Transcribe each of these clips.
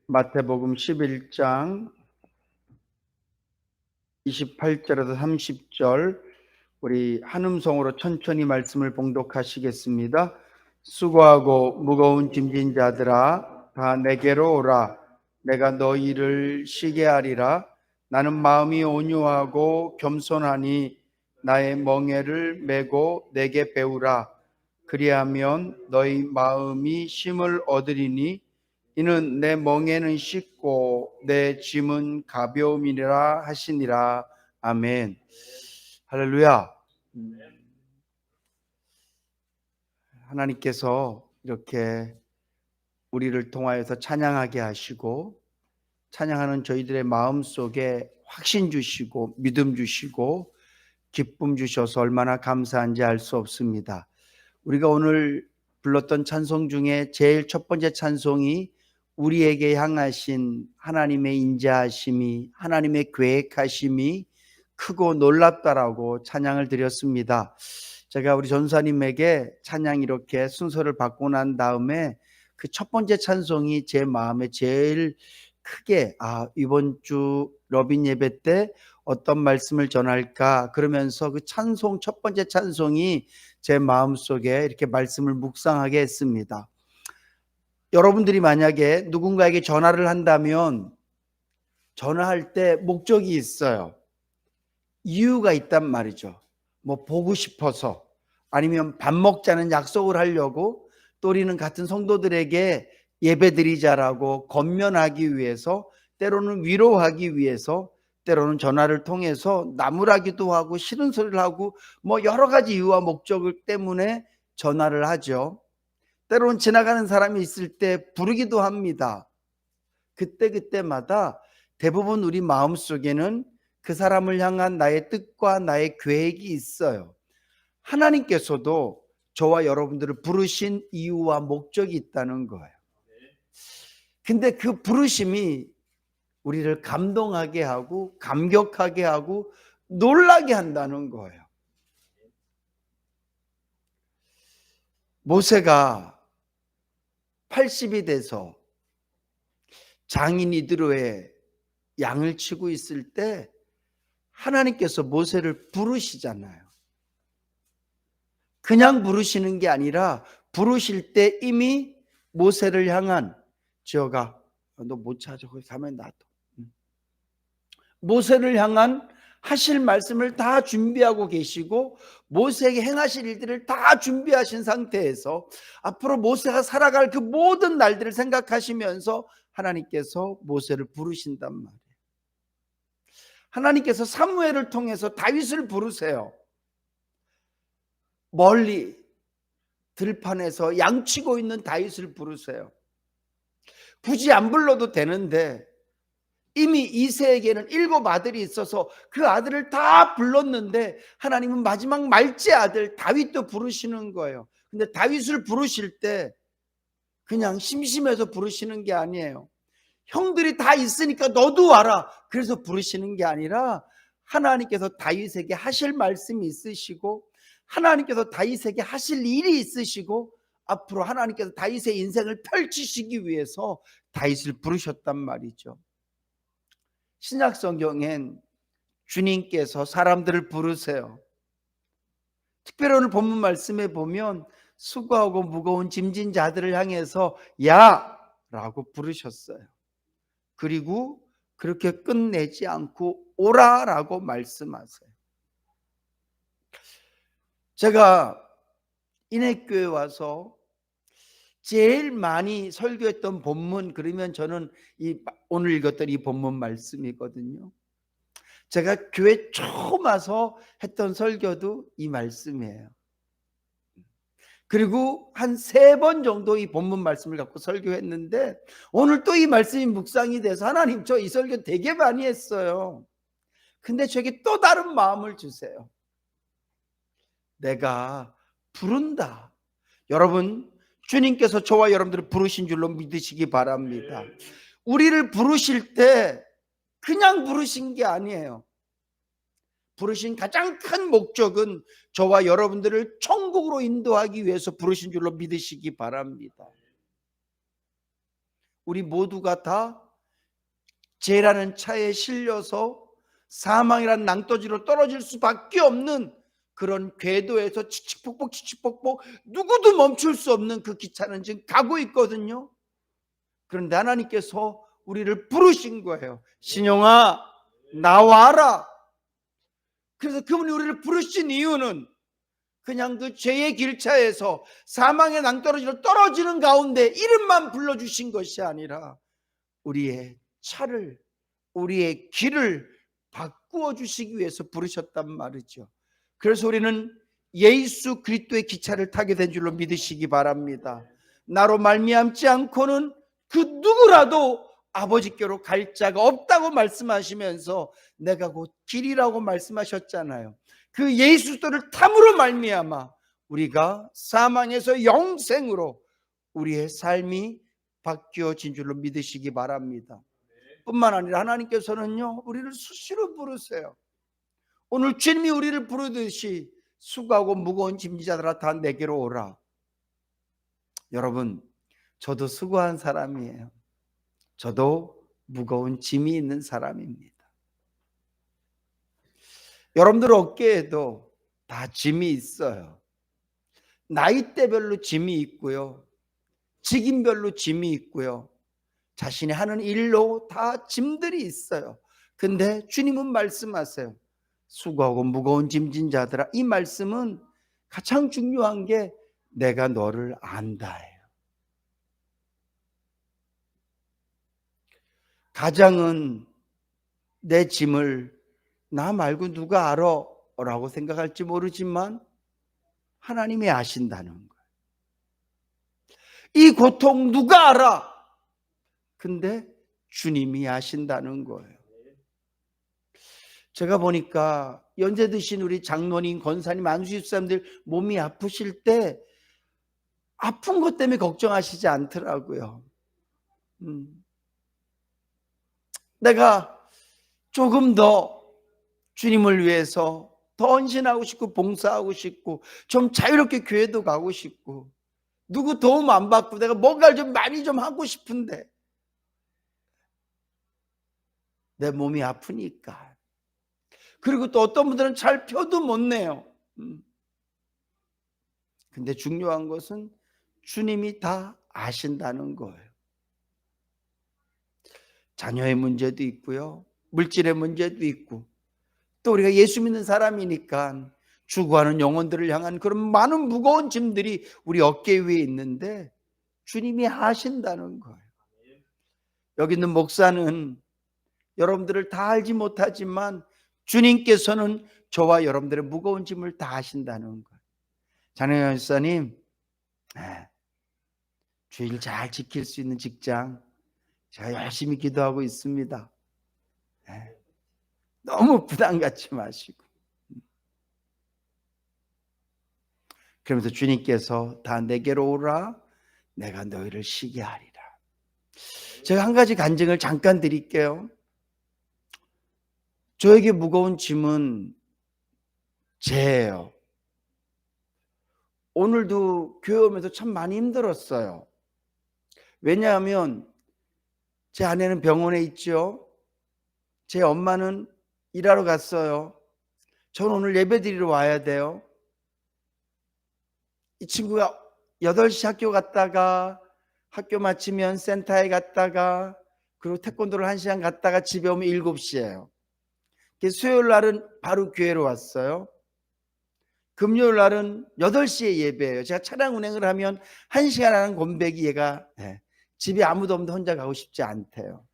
마태복음 11장 28절에서 30절 우리 한음성으로 천천히 말씀을 봉독하시겠습니다. 수고하고 무거운 짐진 자들아 다 내게로 오라. 내가 너희를 쉬게 하리라. 나는 마음이 온유하고 겸손하니 나의 멍에를 메고 내게 배우라. 그리하면 너희 마음이 쉼을 얻으리니 이는 내 멍에는 쉽고 내 짐은 가벼움이라 하시니라. 아멘. 할렐루야. 하나님께서 이렇게 우리를 통하여서 찬양하게 하시고 찬양하는 저희들의 마음속에 확신 주시고 믿음 주시고 기쁨 주셔서 얼마나 감사한지 알 수 없습니다. 우리가 오늘 불렀던 찬송 중에 제일 첫 번째 찬송이 우리에게 향하신 하나님의 인자하심이, 하나님의 계획하심이 크고 놀랍다라고 찬양을 드렸습니다. 제가 우리 전사님에게 찬양 이렇게 순서를 받고 난 다음에 그 첫 번째 찬송이 제 마음에 제일 크게 이번 주 러빈 예배 때 어떤 말씀을 전할까 그러면서 그 찬송 첫 번째 찬송이 제 마음속에 이렇게 말씀을 묵상하게 했습니다. 여러분들이 만약에 누군가에게 전화를 한다면 전화할 때 목적이 있어요. 이유가 있단 말이죠. 뭐 보고 싶어서 아니면 밥 먹자는 약속을 하려고 또 우리는 같은 성도들에게 예배드리자라고 권면하기 위해서 때로는 위로하기 위해서 때로는 전화를 통해서 나무라기도 하고 싫은 소리를 하고 뭐 여러 가지 이유와 목적을 때문에 전화를 하죠. 때로는 지나가는 사람이 있을 때 부르기도 합니다. 그때마다 대부분 우리 마음속에는 그 사람을 향한 나의 뜻과 나의 계획이 있어요. 하나님께서도 저와 여러분들을 부르신 이유와 목적이 있다는 거예요. 근데 그 부르심이 우리를 감동하게 하고 감격하게 하고 놀라게 한다는 거예요. 모세가 80이 돼서 장인 이드로에 양을 치고 있을 때 하나님께서 모세를 부르시잖아요. 그냥 부르시는 게 아니라 부르실 때 이미 모세를 향한 지어가 너 못 찾아 거기 가면 놔둬. 모세를 향한 하실 말씀을 다 준비하고 계시고 모세에게 행하실 일들을 다 준비하신 상태에서 앞으로 모세가 살아갈 그 모든 날들을 생각하시면서 하나님께서 모세를 부르신단 말이에요. 하나님께서 사무엘을 통해서 다윗을 부르세요. 멀리 들판에서 양치고 있는 다윗을 부르세요. 굳이 안 불러도 되는데 이미 이새에게는 7 아들이 있어서 그 아들을 다 불렀는데 하나님은 마지막 말째 아들 다윗도 부르시는 거예요. 근데 다윗을 부르실 때 그냥 심심해서 부르시는 게 아니에요. 형들이 다 있으니까 너도 와라 그래서 부르시는 게 아니라 하나님께서 다윗에게 하실 말씀이 있으시고 하나님께서 다윗에게 하실 일이 있으시고 앞으로 하나님께서 다윗의 인생을 펼치시기 위해서 다윗을 부르셨단 말이죠. 신약 성경엔 주님께서 사람들을 부르세요. 특별히 오늘 본문 말씀에 보면 수고하고 무거운 짐진 자들을 향해서 야! 라고 부르셨어요. 그리고 그렇게 끝내지 않고 오라라고 말씀하세요. 제가 인해교회 와서 제일 많이 설교했던 본문 그러면 저는 오늘 읽었던 이 본문 말씀이거든요. 제가 교회 처음 와서 했던 설교도 이 말씀이에요. 그리고 한 3번 정도 이 본문 말씀을 갖고 설교했는데 오늘 또 이 말씀이 묵상이 돼서 하나님 저 이 설교 되게 많이 했어요. 근데 저에게 또 다른 마음을 주세요. 내가 부른다. 여러분 주님께서 저와 여러분들을 부르신 줄로 믿으시기 바랍니다. 우리를 부르실 때 그냥 부르신 게 아니에요. 부르신 가장 큰 목적은 저와 여러분들을 천국으로 인도하기 위해서 부르신 줄로 믿으시기 바랍니다. 우리 모두가 다 죄라는 차에 실려서 사망이라는 낭떠지로 떨어질 수밖에 없는 그런 궤도에서 치치폭폭 누구도 멈출 수 없는 그 기차는 지금 가고 있거든요. 그런데 하나님께서 우리를 부르신 거예요. 신영아, 나와라. 그래서 그분이 우리를 부르신 이유는 그냥 그 죄의 길차에서 사망의 낭떠러지로 떨어지는 가운데 이름만 불러주신 것이 아니라 우리의 차를, 우리의 길을 바꾸어 주시기 위해서 부르셨단 말이죠. 그래서 우리는 예수 그리스도의 기차를 타게 된 줄로 믿으시기 바랍니다. 나로 말미암지 않고는 그 누구라도 아버지께로 갈 자가 없다고 말씀하시면서 내가 곧 길이라고 말씀하셨잖아요. 그 예수를 탐으로 말미암아 우리가 사망에서 영생으로 우리의 삶이 바뀌어진 줄로 믿으시기 바랍니다. 뿐만 아니라 하나님께서는요, 우리를 수시로 부르세요. 오늘 주님이 우리를 부르듯이 수고하고 무거운 짐지자들아 다 내게로 오라. 여러분, 저도 수고한 사람이에요. 저도 무거운 짐이 있는 사람입니다. 여러분들 어깨에도 다 짐이 있어요. 나이대별로 짐이 있고요. 직임별로 짐이 있고요. 자신이 하는 일로 다 짐들이 있어요. 근데 주님은 말씀하세요. 수고하고 무거운 짐진 자들아. 이 말씀은 가장 중요한 게 내가 너를 안다예요. 가장은 내 짐을 나 말고 누가 알아? 라고 생각할지 모르지만 하나님이 아신다는 거예요. 이 고통 누가 알아? 근데 주님이 아신다는 거예요. 제가 보니까 연세 드신 우리 장로님, 권사님, 안수집사님들 몸이 아프실 때 아픈 것 때문에 걱정하시지 않더라고요. 내가 조금 더 주님을 위해서 더 헌신하고 싶고 봉사하고 싶고 좀 자유롭게 교회도 가고 싶고 누구 도움 안 받고 내가 뭔가를 좀 많이 좀 하고 싶은데 내 몸이 아프니까. 그리고 또 어떤 분들은 잘 표도 못 내요. 근데 중요한 것은 주님이 다 아신다는 거예요. 자녀의 문제도 있고요. 물질의 문제도 있고 또 우리가 예수 믿는 사람이니까 죽어가는 영혼들을 향한 그런 많은 무거운 짐들이 우리 어깨 위에 있는데 주님이 아신다는 거예요. 여기 있는 목사는 여러분들을 다 알지 못하지만 주님께서는 저와 여러분들의 무거운 짐을 다 아신다는 거예요. 장혜연 목사님, 주일 잘 지킬 수 있는 직장 제가 열심히 기도하고 있습니다. 너무 부담 갖지 마시고. 그러면서 주님께서 다 내게로 오라, 내가 너희를 쉬게 하리라. 제가 한 가지 간증을 잠깐 드릴게요. 저에게 무거운 짐은 죄예요. 오늘도 교회 오면서 참 많이 힘들었어요. 왜냐하면 제 아내는 병원에 있죠. 제 엄마는 일하러 갔어요. 저는 오늘 예배 드리러 와야 돼요. 이 친구가 8시 학교 갔다가 학교 마치면 센터에 갔다가 그리고 태권도를 1시간 갔다가 집에 오면 7시예요. 수요일 날은 바로 교회로 왔어요. 금요일 날은 8시에 예배예요. 제가 차량 운행을 하면 1시간 하는 곤백이 얘가 집에 아무도 없는데 혼자 가고 싶지 않대요.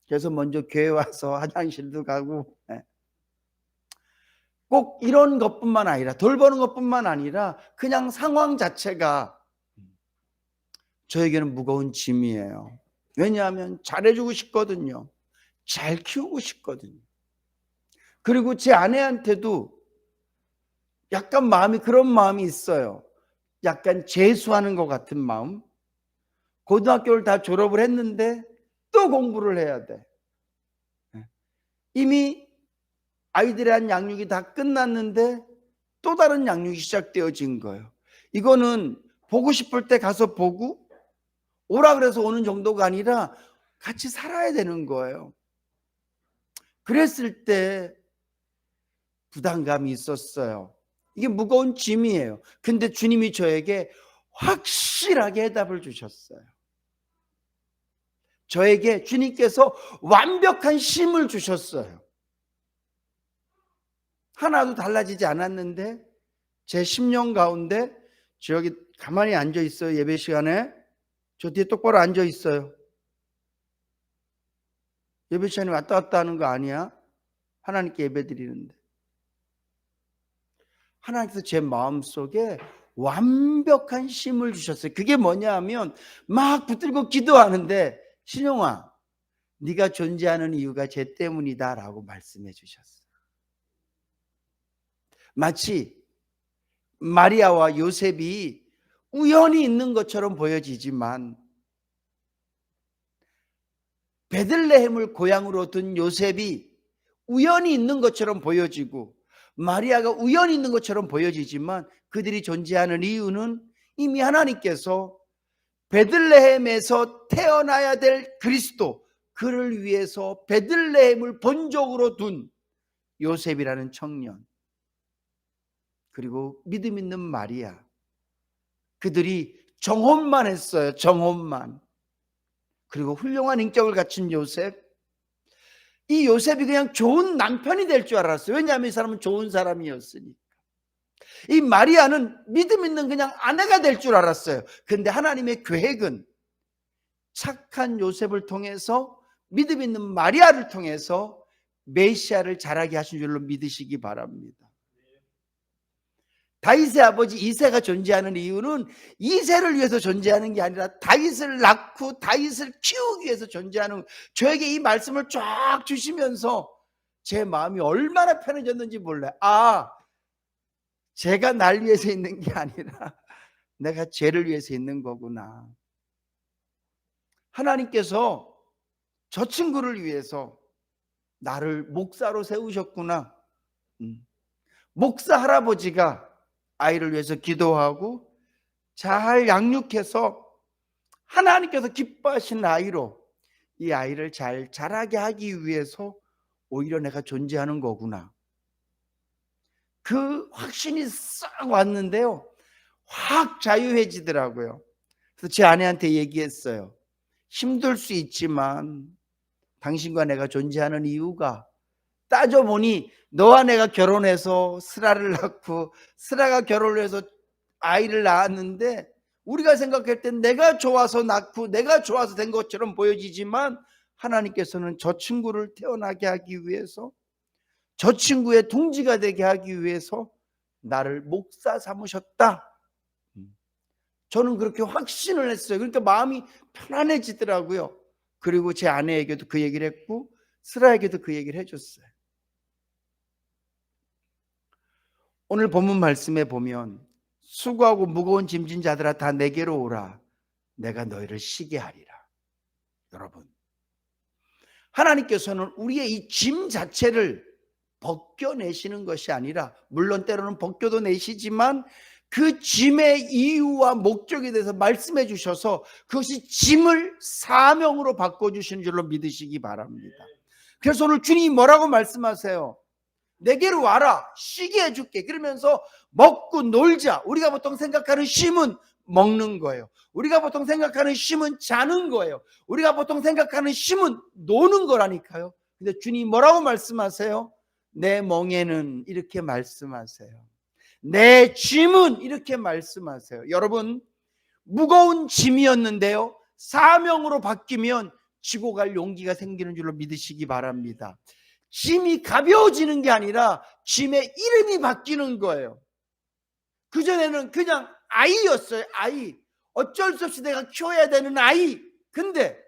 그래서 먼저 교회 와서 화장실도 가고 꼭 이런 것뿐만 아니라 돌보는 것뿐만 아니라 그냥 상황 자체가 저에게는 무거운 짐이에요. 왜냐하면 잘해주고 싶거든요. 잘 키우고 싶거든요. 그리고 제 아내한테도 약간 마음이 그런 마음이 있어요. 약간 재수하는 것 같은 마음. 고등학교를 다 졸업을 했는데 또 공부를 해야 돼. 이미 아이들에 대한 양육이 다 끝났는데 또 다른 양육이 시작되어진 거예요. 이거는 보고 싶을 때 가서 보고 오라 그래서 오는 정도가 아니라 같이 살아야 되는 거예요. 그랬을 때 부담감이 있었어요. 이게 무거운 짐이에요. 근데 주님이 저에게 확실하게 해답을 주셨어요. 저에게 주님께서 완벽한 쉼을 주셨어요. 하나도 달라지지 않았는데 제 10년 가운데 저 여기 가만히 앉아 있어요. 예배 시간에 저 뒤에 똑바로 앉아 있어요. 예배 시간에 왔다 갔다 하는 거 아니야? 하나님께 예배 드리는데 하나님께서 제 마음속에 완벽한 쉼을 주셨어요. 그게 뭐냐 하면 막 붙들고 기도하는데 신용아 네가 존재하는 이유가 쟤 때문이다 라고 말씀해 주셨어요. 마치 마리아와 요셉이 우연히 있는 것처럼 보여지지만 베들레헴을 고향으로 둔 요셉이 우연히 있는 것처럼 보여지고 마리아가 우연히 있는 것처럼 보여지지만 그들이 존재하는 이유는 이미 하나님께서 베들레헴에서 태어나야 될 그리스도, 그를 위해서 베들레헴을 본적으로 둔 요셉이라는 청년, 그리고 믿음 있는 마리아, 그들이 정혼만 했어요. 정혼만. 그리고 훌륭한 인격을 갖춘 요셉, 이 요셉이 그냥 좋은 남편이 될 줄 알았어요. 왜냐하면 이 사람은 좋은 사람이었으니까. 이 마리아는 믿음 있는 그냥 아내가 될 줄 알았어요. 근데 하나님의 계획은 착한 요셉을 통해서 믿음 있는 마리아를 통해서 메시아를 자라게 하신 줄로 믿으시기 바랍니다. 다윗의 아버지 이새가 존재하는 이유는 이새를 위해서 존재하는 게 아니라 다윗을 낳고 다윗을 키우기 위해서 존재하는, 저에게 이 말씀을 쫙 주시면서 제 마음이 얼마나 편해졌는지 몰라요. 아, 제가 날 위해서 있는 게 아니라 내가 죄를 위해서 있는 거구나. 하나님께서 저 친구를 위해서 나를 목사로 세우셨구나. 목사 할아버지가 아이를 위해서 기도하고 잘 양육해서 하나님께서 기뻐하시는 아이로 이 아이를 잘 자라게 하기 위해서 오히려 내가 존재하는 거구나. 그 확신이 싹 왔는데요, 확 자유해지더라고요. 그래서 제 아내한테 얘기했어요. 힘들 수 있지만 당신과 내가 존재하는 이유가, 따져보니 너와 내가 결혼해서 스라를 낳고 스라가 결혼을 해서 아이를 낳았는데 우리가 생각할 땐 내가 좋아서 낳고 내가 좋아서 된 것처럼 보여지지만 하나님께서는 저 친구를 태어나게 하기 위해서, 저 친구의 둥지가 되게 하기 위해서 나를 목사 삼으셨다. 저는 그렇게 확신을 했어요. 그러니까 마음이 편안해지더라고요. 그리고 제 아내에게도 그 얘기를 했고 스라에게도 그 얘기를 해줬어요. 오늘 본문 말씀에 보면 수고하고 무거운 짐진 자들아 다 내게로 오라. 내가 너희를 쉬게 하리라. 여러분, 하나님께서는 우리의 이 짐 자체를 벗겨내시는 것이 아니라, 물론 때로는 벗겨도 내시지만 그 짐의 이유와 목적에 대해서 말씀해 주셔서 그것이 짐을 사명으로 바꿔주시는 줄로 믿으시기 바랍니다. 그래서 오늘 주님이 뭐라고 말씀하세요? 내게로 와라, 쉬게 해줄게. 그러면서 먹고 놀자. 우리가 보통 생각하는 쉼은 먹는 거예요. 우리가 보통 생각하는 쉼은 자는 거예요. 우리가 보통 생각하는 쉼은 노는 거라니까요. 근데 주님이 뭐라고 말씀하세요? 내 멍에는 이렇게 말씀하세요. 내 짐은 이렇게 말씀하세요. 여러분, 무거운 짐이었는데요, 사명으로 바뀌면 지고 갈 용기가 생기는 줄로 믿으시기 바랍니다. 짐이 가벼워지는 게 아니라 짐의 이름이 바뀌는 거예요. 그전에는 그냥 아이였어요. 아이. 어쩔 수 없이 내가 키워야 되는 아이. 근데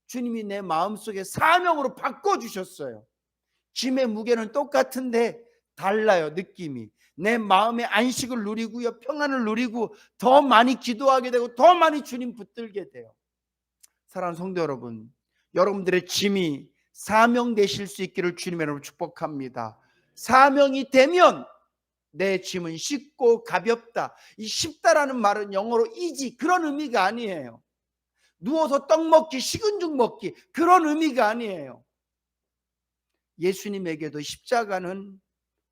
주님이 내 마음속에 사명으로 바꿔주셨어요. 짐의 무게는 똑같은데 달라요. 느낌이. 내 마음의 안식을 누리고요, 평안을 누리고 더 많이 기도하게 되고 더 많이 주님 붙들게 돼요. 사랑하는 성도 여러분, 여러분들의 짐이 사명 되실 수 있기를 주님의 이름으로 축복합니다. 사명이 되면 내 짐은 쉽고 가볍다. 이 쉽다라는 말은 영어로 easy, 그런 의미가 아니에요. 누워서 떡 먹기, 식은 죽 먹기, 그런 의미가 아니에요. 예수님에게도 십자가는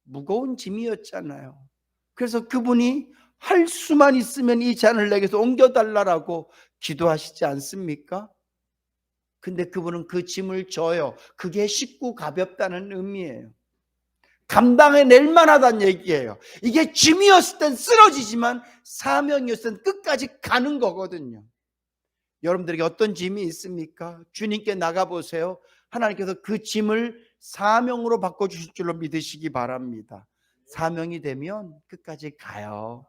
무거운 짐이었잖아요. 그래서 그분이 할 수만 있으면 이 잔을 내게서 옮겨달라고 기도하시지 않습니까? 근데 그분은 그 짐을 져요. 그게 쉽고 가볍다는 의미예요. 감당해낼 만하다는 얘기예요. 이게 짐이었을 땐 쓰러지지만 사명이었을 땐 끝까지 가는 거거든요. 여러분들에게 어떤 짐이 있습니까? 주님께 나가보세요. 하나님께서 그 짐을 사명으로 바꿔주실 줄로 믿으시기 바랍니다. 사명이 되면 끝까지 가요.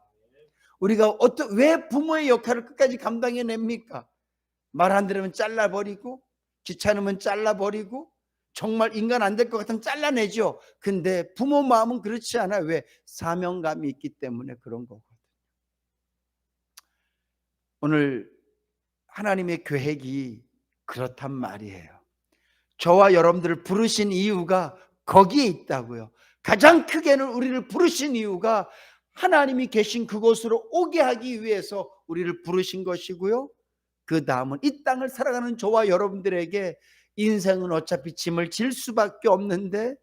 우리가 왜 부모의 역할을 끝까지 감당해냅니까? 말 안 들으면 잘라버리고, 귀찮으면 잘라버리고, 정말 인간 안 될 것 같으면 잘라내죠. 근데 부모 마음은 그렇지 않아요. 왜? 사명감이 있기 때문에 그런 거거든요. 오늘 하나님의 계획이 그렇단 말이에요. 저와 여러분들을 부르신 이유가 거기에 있다고요. 가장 크게는 우리를 부르신 이유가 하나님이 계신 그곳으로 오게 하기 위해서 우리를 부르신 것이고요. 그 다음은 이 땅을 살아가는 저와 여러분들에게 인생은 어차피 짐을 질 수밖에 없는데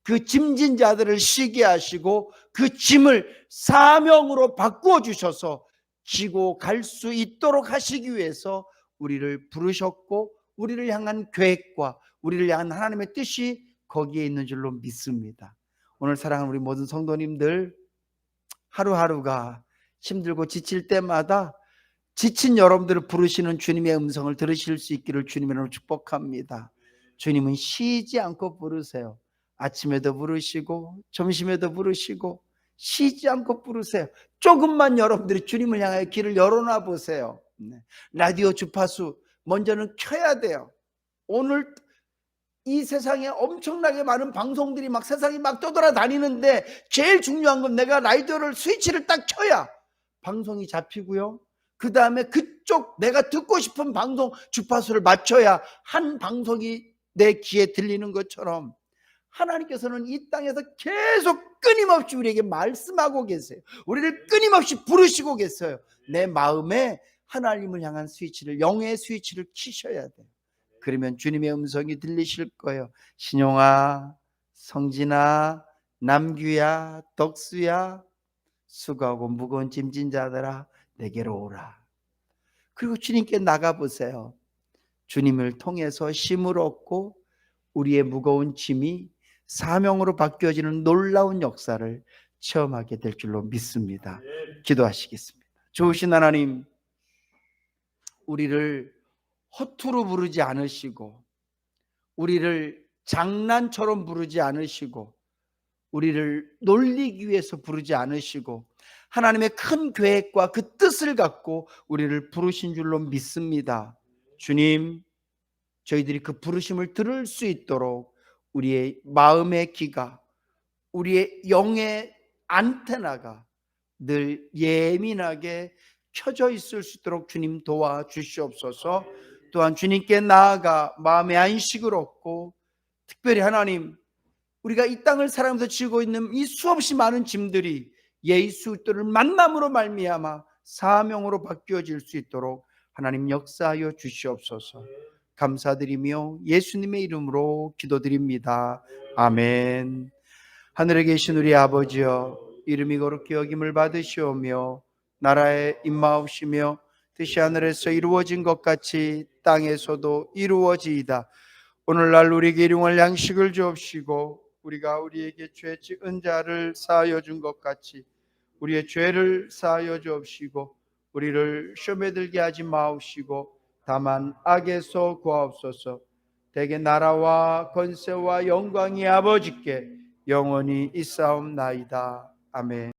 그 짐진 자들을 쉬게 하시고 그 짐을 사명으로 바꾸어 주셔서 지고 갈 수 있도록 하시기 위해서 우리를 부르셨고 우리를 향한 계획과 우리를 향한 하나님의 뜻이 거기에 있는 줄로 믿습니다. 오늘 사랑하는 우리 모든 성도님들, 하루하루가 힘들고 지칠 때마다 지친 여러분들을 부르시는 주님의 음성을 들으실 수 있기를 주님으로 축복합니다. 주님은 쉬지 않고 부르세요. 아침에도 부르시고 점심에도 부르시고 쉬지 않고 부르세요. 조금만 여러분들이 주님을 향하여 길을 열어놔 보세요. 라디오 주파수 먼저는 켜야 돼요. 오늘 이 세상에 엄청나게 많은 방송들이 막 세상에 막 떠돌아다니는데 제일 중요한 건 내가 라디오를 스위치를 딱 켜야 방송이 잡히고요. 그 다음에 그쪽 내가 듣고 싶은 방송 주파수를 맞춰야 한 방송이 내 귀에 들리는 것처럼 하나님께서는 이 땅에서 계속 끊임없이 우리에게 말씀하고 계세요. 우리를 끊임없이 부르시고 계세요. 내 마음에 하나님을 향한 스위치를, 영의 스위치를 키셔야 돼요. 그러면 주님의 음성이 들리실 거예요. 신용아, 성진아, 남규야, 덕수야, 수고하고 무거운 짐진 자들아 내게로 오라. 그리고 주님께 나가보세요. 주님을 통해서 힘을 얻고 우리의 무거운 짐이 사명으로 바뀌어지는 놀라운 역사를 체험하게 될 줄로 믿습니다. 기도하시겠습니다. 좋으신 하나님, 우리를 허투루 부르지 않으시고 우리를 장난처럼 부르지 않으시고 우리를 놀리기 위해서 부르지 않으시고 하나님의 큰 계획과 그 뜻을 갖고 우리를 부르신 줄로 믿습니다. 주님, 저희들이 그 부르심을 들을 수 있도록 우리의 마음의 귀가, 우리의 영의 안테나가 늘 예민하게 켜져 있을 수 있도록 주님 도와주시옵소서. 또한 주님께 나아가 마음의 안식을 얻고 특별히 하나님, 우리가 이 땅을 살아가면서 지고 있는 이 수없이 많은 짐들이 예수를 만남으로 말미암아 사명으로 바뀌어질 수 있도록 하나님 역사하여 주시옵소서. 감사드리며 예수님의 이름으로 기도드립니다. 아멘. 하늘에 계신 우리 아버지여, 이름이 거룩히 여김을 받으시오며 나라에 임하옵시며 뜻이 하늘에서 이루어진 것 같이 땅에서도 이루어지이다. 오늘날 우리에게 일용할 양식을 주옵시고 우리가 우리에게 죄 지은 자를 사하여 준 것 같이 우리의 죄를 사하여 주옵시고 우리를 시험에 들게 하지 마옵시고 다만 악에서 구하옵소서. 대개 나라와 권세와 영광이 아버지께 영원히 있사옵나이다. 아멘.